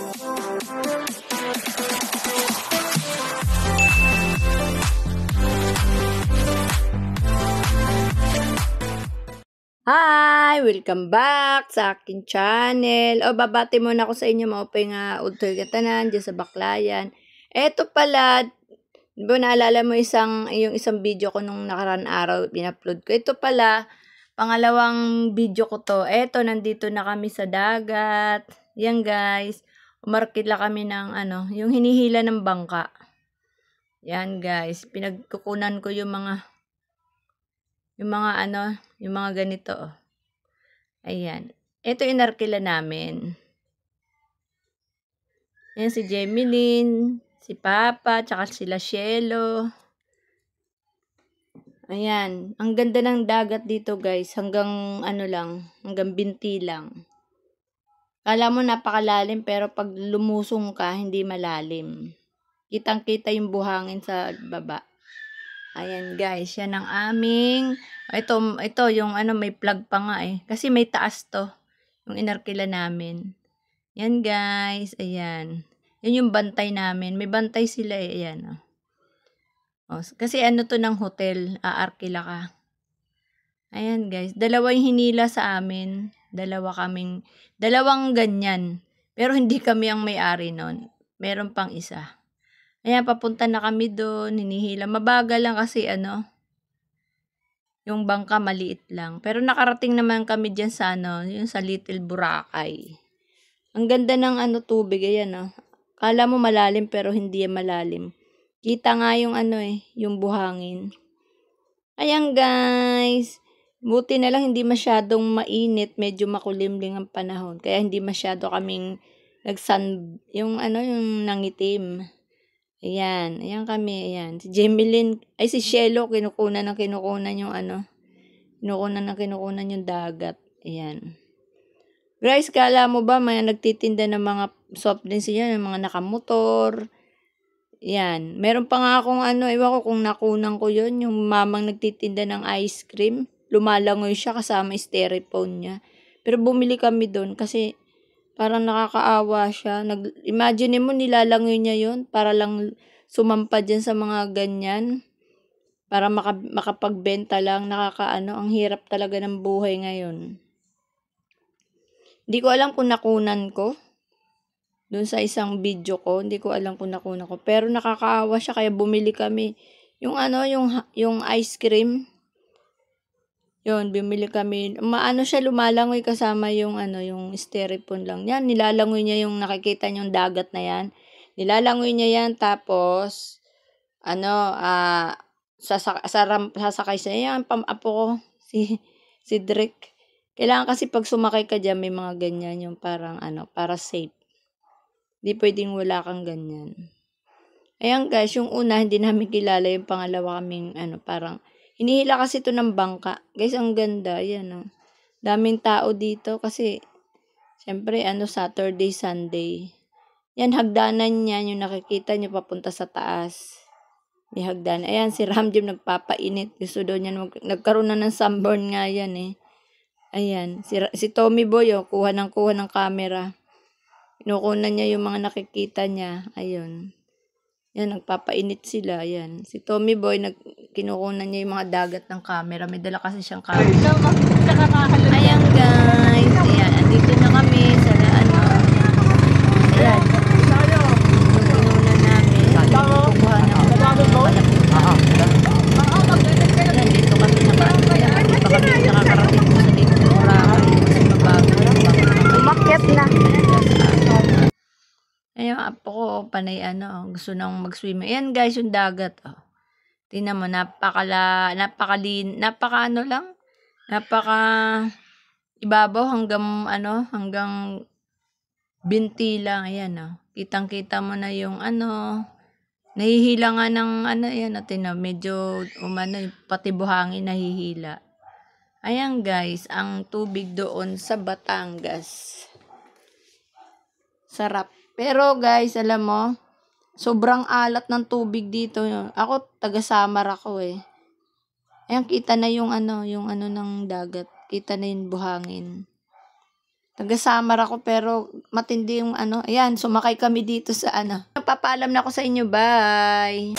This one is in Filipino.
Hi! Welcome back sa akin channel. Babati muna ako sa inyo mga upay nga udtoy katanan dyan sa Baclayan. Eto pala, di ba naalala mo yung isang video ko nung nakaraan araw, pinupload ko. Ito pala, pangalawang video ko to. Eto, nandito na kami sa dagat. Yan guys, umarkila kami ng yung hinihila ng bangka. Yan guys, pinagkukunan ko yung mga ganito. Ayan. Ito inarkila namin. Ayan si Jemeline, si Papa, tsaka sila Cielo. Ayan. Ang ganda ng dagat dito guys. Hanggang hanggang binti lang. Kala mo napakalalim pero pag lumusong ka, hindi malalim. Kitang-kita yung buhangin sa baba. Ayan guys, yan ang aming, ito yung may plug pa nga eh. Kasi may taas to, yung inarkila namin. Yan guys, ayan. Yan yung bantay namin, may bantay sila eh, ayan. Kasi to ng hotel, aarkila ka. Ayan guys, dalawa yung hinila sa amin. Dalawang ganyan. Pero hindi kami ang may-ari nun. Meron pang isa. Ayan, papunta na kami doon, hinihila. Mabagal lang kasi yung bangka maliit lang. Pero nakarating naman kami dyan sa yung sa Little Boracay. Ang ganda ng tubig, ayan Kala mo malalim pero hindi malalim. Kita nga yung yung buhangin. Ayan guys, buti na lang hindi masyadong mainit, medyo makulimlim ang panahon. Kaya hindi masyado kaming yung nangitim. Ayan, ayan kami, ayan. Si Jemeline, si Cielo, kinukunan yung dagat. Ayan. Guys, kala mo ba may nagtitinda ng mga soft drinks yan, yung mga nakamotor. Ayan. Meron pa nga akong iwan ko kung nakunan ko yun, yung mamang nagtitinda ng ice cream. Lumalangoy siya kasama styrofoam niya. Pero bumili kami doon kasi parang nakakaawa siya. Imagine mo, nilalangoy niya yun para lang sumampa dyan sa mga ganyan. Para makapagbenta lang. Ang hirap talaga ng buhay ngayon. Hindi ko alam kung nakunan ko. Doon sa isang video ko, hindi ko alam kung nakunan ko. Pero nakakaawa siya kaya bumili kami. Yung yung ice cream. Yun, bumili kami. Siya, lumalangoy kasama yung yung styrofoam lang. Yan, nilalangoy niya yung nakikita niyong dagat na yan. Nilalangoy niya yan, tapos, sasakay siya. Yan, pamapo ko, si Drake. Kailangan kasi pag sumakay ka dyan, may mga ganyan, yung parang, para safe. Di pwedeng wala kang ganyan. Ayan guys, yung una, hindi namin kilala, yung pangalawa kaming, parang, hinihila kasi ito ng bangka. Guys, ang ganda. Ayan, daming tao dito kasi, syempre, Saturday, Sunday. Yan, hagdanan niya, yung nakikita niyo papunta sa taas. May hagdanan. Ayan, si Ramjim nagpapainit. Gusto daw niya, nagkaroon na ng sunburn nga yan eh. Ayan, si Tommy Boy, kuha ng camera. Pinukunan niya yung mga nakikita niya. Ayun. Yan, nagpapainit sila. Yan. Si Tommy Boy, kinukunan niya yung mga dagat ng camera. May dala kasi siyang camera. Ayan guys. Ayan, andito na kami sa Ayan. Kinukunan namin. Kukuha ng Ayan, dito kami hindi pa kami nakakarating po sa dito. Kasi mabago. Umakyat na. Ayun, apo ko, panay gusto nang mag-swim. Ayan guys, yung dagat. Tingnan mo, napaka ibabaw hanggang binti lang. Ayan, kitang-kita mo na yung nahihila nga ng ayan, tingnan, medyo pati buhangin nahihila. Ayan guys, ang tubig doon sa Batangas. Sarap. Pero guys, alam mo, sobrang alat ng tubig dito. Ako, taga-Samar ako eh. Ayan, kita na yung ng dagat. Kita na yung buhangin. Taga-Samar ako pero matindi yung ano. Ayan, sumakay kami dito sa ano. Napapaalam na ako sa inyo. Bye!